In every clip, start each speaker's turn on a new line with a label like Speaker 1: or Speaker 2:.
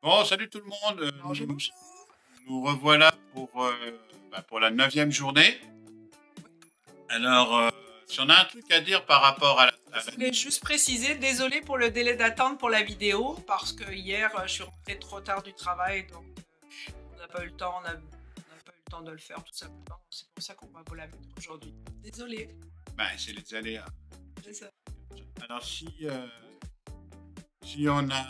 Speaker 1: Bon, salut tout le monde.
Speaker 2: Bonjour, bonjour.
Speaker 1: Nous revoilà pour la neuvième journée. Alors, si on a un truc à dire par rapport
Speaker 2: Je voulais juste préciser, désolé pour le délai d'attente pour la vidéo, parce que hier, je suis rentrée trop tard du travail, donc on n'a pas eu le temps, on n'a pas eu le temps de le faire tout simplement. C'est pour ça qu'on va vous la mettre aujourd'hui. Désolé,
Speaker 1: c'est les aléas.
Speaker 2: c'est ça.
Speaker 1: Alors, si on a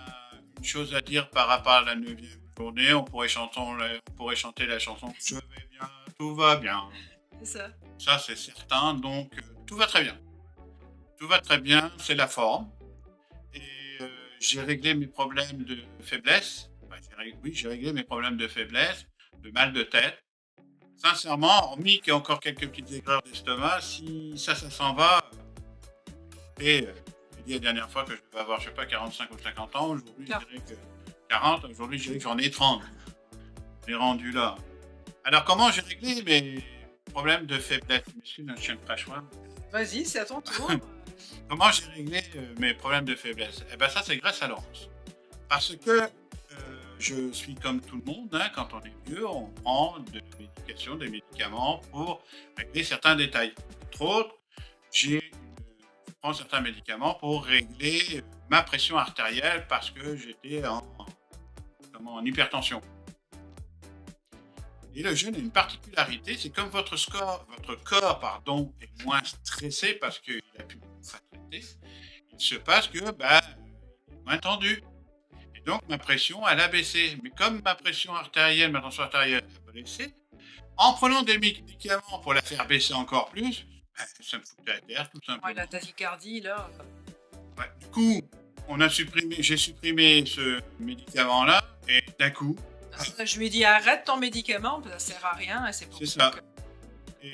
Speaker 1: une chose à dire par rapport à la neuvième journée, on pourrait chanter la chanson Je vais bien, tout va bien.
Speaker 2: C'est ça.
Speaker 1: Ça, c'est certain. Donc, tout va très bien. Tout va très bien, c'est la forme. Et j'ai réglé mes problèmes de faiblesse. Oui, j'ai réglé mes problèmes de faiblesse, de mal de tête. Sincèrement, hormis qu'il y a encore quelques petites aigreurs d'estomac, si ça s'en va. J'ai dit la dernière fois que je devais avoir, je sais pas, 45 ou 50 ans. Aujourd'hui, je dirais que 40. Aujourd'hui, je dirais que j'en ai 30. On est rendu là. Alors, comment j'ai réglé mes problèmes de faiblesse? Je m'excuse, un chien de crachoir.
Speaker 2: Vas-y, c'est à ton tour.
Speaker 1: Comment j'ai réglé mes problèmes de faiblesse? Eh bien, ça, c'est grâce à Laurence. Parce que je suis comme tout le monde, hein, quand on est vieux, on prend des médicaments pour régler certains détails. Entre autres, je prends certains médicaments pour régler ma pression artérielle parce que j'étais en hypertension. Et le jeûne a une particularité, c'est comme votre corps est moins stressé parce qu'il a pu traiter, il se passe que il est moins tendu. Et donc ma pression elle a baissé. Mais comme ma tension artérielle a baissé, en prenant des médicaments pour la faire baisser encore plus, ça me foutait à terre tout simplement.
Speaker 2: Ouais, la tachycardie, là.
Speaker 1: Ouais, du coup, j'ai supprimé ce médicament-là et d'un coup.
Speaker 2: Je lui ai dit arrête ton médicament, ça sert à rien. C'est pour ça.
Speaker 1: Et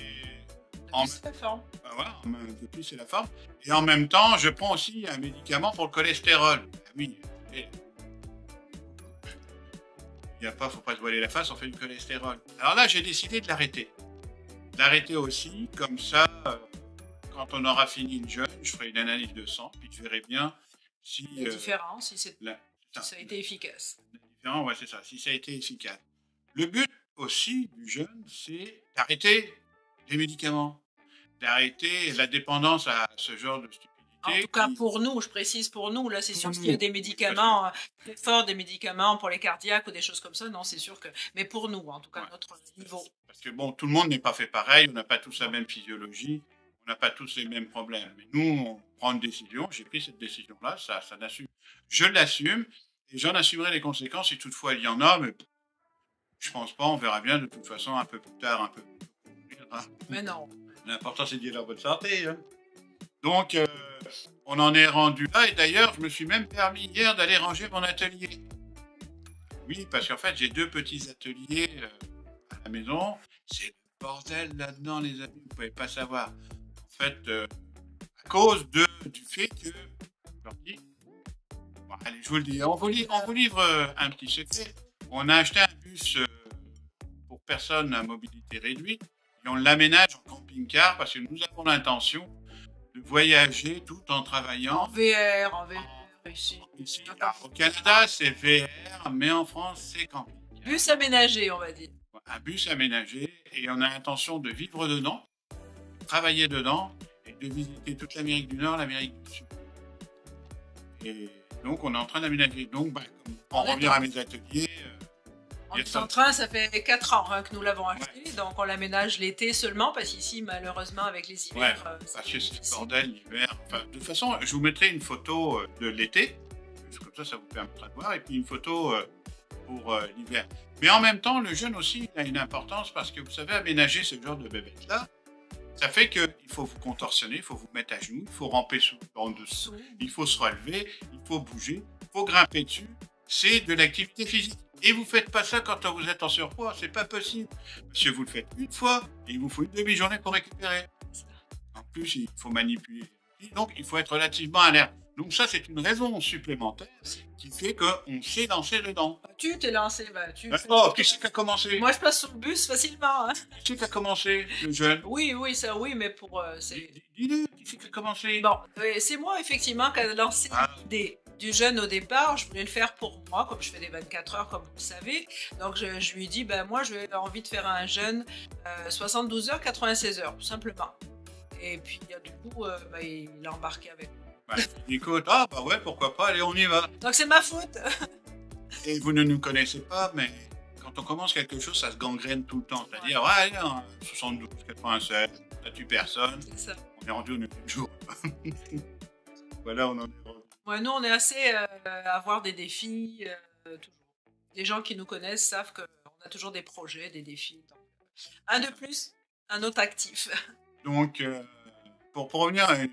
Speaker 2: c'est la forme.
Speaker 1: Voilà, depuis c'est la forme. Et en même temps, je prends aussi un médicament pour le cholestérol. Oui. Faut pas se voiler la face, on fait du cholestérol. Alors là, j'ai décidé de l'arrêter. L'arrêter aussi, comme ça, quand on aura fini le jeûne, je ferai une analyse de sang, puis je verrai bien si.
Speaker 2: La différence, si ça a été efficace.
Speaker 1: Ouais, c'est ça, si ça a été efficace. Le but aussi du jeûne, c'est d'arrêter les médicaments, d'arrêter la dépendance à ce genre de stupidité.
Speaker 2: En tout cas, pour nous, je précise pour nous, là, c'est sûr qu'il y a des médicaments très forts, des médicaments pour les cardiaques ou des choses comme ça, non, c'est sûr que. Mais pour nous, en tout cas, notre niveau.
Speaker 1: Parce que bon, tout le monde n'est pas fait pareil, on n'a pas tous la même physiologie, on n'a pas tous les mêmes problèmes. Mais nous, on prend une décision, j'ai pris cette décision-là, je l'assume. Et j'en assumerai les conséquences si toutefois il y en a, mais je pense pas, on verra bien de toute façon un peu plus tard, un peu plus tard.
Speaker 2: Mais non.
Speaker 1: L'important c'est de dire la bonne santé. Hein. Donc, on en est rendu là, et d'ailleurs, je me suis même permis hier d'aller ranger mon atelier. Oui, parce qu'en fait, j'ai 2 petits ateliers à la maison. C'est le bordel là-dedans, les amis, vous pouvez pas savoir. En fait, à cause du fait que, je leur dis, allez, je vous le dis, on vous livre un petit secret. On a acheté un bus pour personnes à mobilité réduite et on l'aménage en camping-car parce que nous avons l'intention de voyager tout en travaillant.
Speaker 2: En VR, ici.
Speaker 1: Au Canada, c'est VR, mais en France, c'est camping-car.
Speaker 2: Bus aménagé, on va dire.
Speaker 1: Un bus aménagé et on a l'intention de vivre dedans, de travailler dedans et de visiter toute l'Amérique du Nord, l'Amérique du Sud. Et donc, on est en train d'aménager. Donc, on revient à mes ateliers.
Speaker 2: On est en train, ça fait 4 ans que nous l'avons acheté, donc on l'aménage l'été seulement, parce qu'ici, malheureusement, avec les hivers...
Speaker 1: parce que c'est le bordel l'hiver. Enfin, de toute façon, je vous mettrai une photo de l'été, comme ça vous permettra de voir, et puis une photo pour l'hiver. Mais en même temps, le jeûne aussi il a une importance, parce que vous savez, aménager ce genre de bébête-là, ça fait qu'il faut vous contorsionner, il faut vous mettre à genoux, il faut ramper en dessous, il faut se relever, il faut bouger, il faut grimper dessus. C'est de l'activité physique. Et vous ne faites pas ça quand vous êtes en surpoids, c'est pas possible. Parce que vous le faites une fois et il vous faut une demi-journée pour récupérer. En plus, il faut manipuler. Donc, il faut être relativement alerte. Donc ça, c'est une raison supplémentaire qui fait qu'on s'est lancé dedans.
Speaker 2: Tu t'es lancé,
Speaker 1: qui c'est qui a commencé?
Speaker 2: Moi, je passe sur le bus facilement. Hein.
Speaker 1: Qui c'est qui a commencé, le jeune?
Speaker 2: Oui, mais pour...
Speaker 1: Dis-le, qui c'est qui a commencé?
Speaker 2: Bon, c'est moi, effectivement, qui a lancé l'idée. du jeûne au départ, je voulais le faire pour moi, comme je fais des 24 heures, comme vous le savez. Donc je lui ai dit, ben moi j'ai envie de faire un jeûne 72 heures, 96 heures, tout simplement. Et puis du coup, il a embarqué avec moi.
Speaker 1: Ouais. Écoute, ah bah ouais, pourquoi pas, allez, on y va.
Speaker 2: Donc c'est ma faute.
Speaker 1: Et vous ne nous connaissez pas, mais quand on commence quelque chose, ça se gangrène tout le temps. C'est-à-dire, ouais, allez, 72, 87, ça tue personne.
Speaker 2: C'est ça.
Speaker 1: On est rendu au 9e jour. Voilà, on en est rendu.
Speaker 2: Ouais, nous, on est assez à avoir des défis, toujours. Les gens qui nous connaissent savent qu'on a toujours des projets, des défis. Donc, un de plus, un autre actif.
Speaker 1: Donc, pour revenir et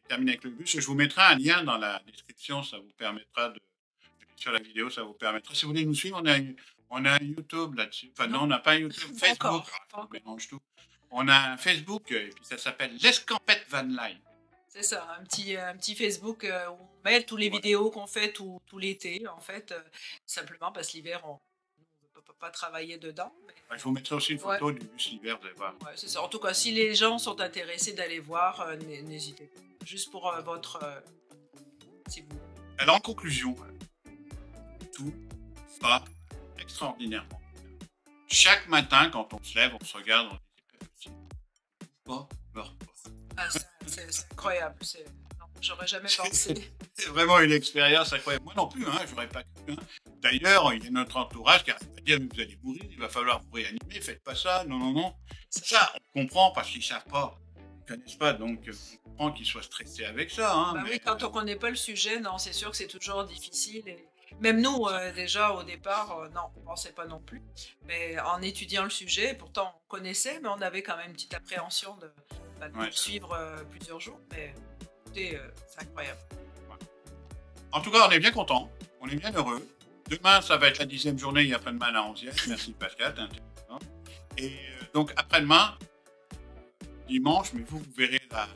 Speaker 1: terminer avec le bus, je vous mettrai un lien dans la description, ça vous permettra de... Sur la vidéo, ça vous permettra. Si vous voulez nous suivre, on a un YouTube là-dessus. Enfin, non, on n'a pas un YouTube, Facebook. On mélange tout. On a un Facebook, et puis ça s'appelle l'Escampette Van Life.
Speaker 2: C'est ça, un petit Facebook où on met tous les vidéos qu'on fait tout l'été, en fait, simplement parce que l'hiver, on ne peut pas travailler dedans. Mais...
Speaker 1: Je vous mettrai aussi une photo du bus l'hiver, vous allez voir.
Speaker 2: Ouais, c'est ça. En tout cas, si les gens sont intéressés d'aller voir, n'hésitez pas. Juste pour votre... si vous...
Speaker 1: Alors, en conclusion, tout va extraordinairement. Chaque matin, quand on se lève, on se regarde, on dit pas leur porte.
Speaker 2: Ah, c'est incroyable. Non, j'aurais jamais pensé.
Speaker 1: C'est vraiment une expérience incroyable. Moi non plus, hein, j'aurais pas cru. Hein. D'ailleurs, il y a notre entourage qui arrête pas de dire mais vous allez mourir, il va falloir vous réanimer, faites pas ça, non, non, non. Ça, on comprend parce qu'ils savent pas, ils connaissent pas, donc on comprend qu'ils soient stressés avec ça. Hein,
Speaker 2: bah
Speaker 1: mais,
Speaker 2: oui, quand on connaît pas le sujet, non, c'est sûr que c'est toujours difficile. Et... Même nous, déjà au départ, non, on pensait pas non plus. Mais en étudiant le sujet, pourtant on connaissait, mais on avait quand même une petite appréhension de suivre plusieurs jours. Mais écoutez, c'est incroyable.
Speaker 1: Ouais. En tout cas, on est bien content, on est bien heureux. Demain, ça va être la 10e journée, il y a pas de mal à 11e. Merci Pascal, t'es intéressant. Et donc après-demain, dimanche, mais vous verrez la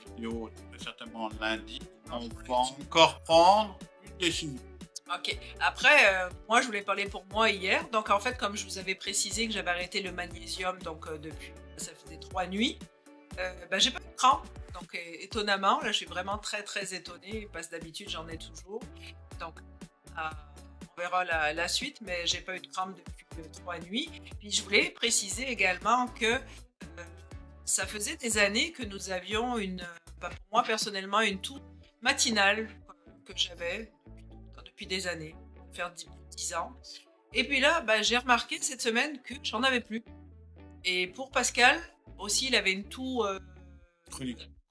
Speaker 1: vidéo certainement lundi. On va encore prendre une décision.
Speaker 2: Ok. Après, moi, je voulais parler pour moi hier. Donc, en fait, comme je vous avais précisé que j'avais arrêté le magnésium, donc depuis, ça faisait 3 nuits, j'ai pas eu de crampes. Donc, étonnamment, là, je suis vraiment très, très étonnée parce que d'habitude, j'en ai toujours. Donc, on verra la suite, mais j'ai pas eu de crampes depuis 3 nuits. Puis, je voulais préciser également que ça faisait des années que nous avions pour moi personnellement, une toute matinale que j'avais depuis des années, faire 10 ans. Et puis là, j'ai remarqué cette semaine que j'en avais plus. Et pour Pascal, aussi, il avait une toux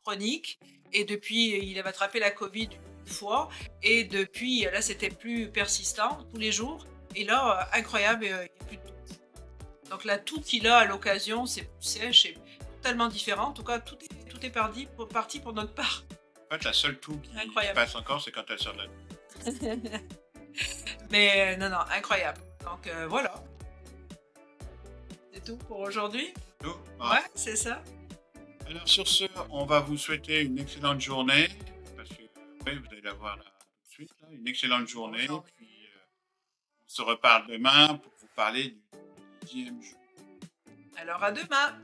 Speaker 2: chronique. Et depuis, il avait attrapé la Covid une fois. Et depuis, là, c'était plus persistant, tous les jours. Et là, incroyable, il n'y a plus de toux. Donc la toux qu'il a à l'occasion, c'est plus sèche et totalement différent. En tout cas, tout est parti pour notre part.
Speaker 1: En fait, la seule toux qui passe encore, c'est quand elle sort de la toux.
Speaker 2: Mais non, incroyable. Donc voilà. C'est tout pour aujourd'hui.
Speaker 1: Tout.
Speaker 2: Ouais, c'est ça.
Speaker 1: Alors sur ce, on va vous souhaiter une excellente journée. Parce que après, vous allez la voir là tout de suite. Là, une excellente journée. Puis on se reparle demain pour vous parler du 10e jour.
Speaker 2: Alors à demain.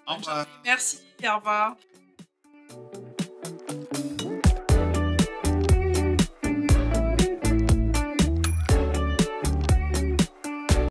Speaker 1: Au revoir.
Speaker 2: Merci, au revoir.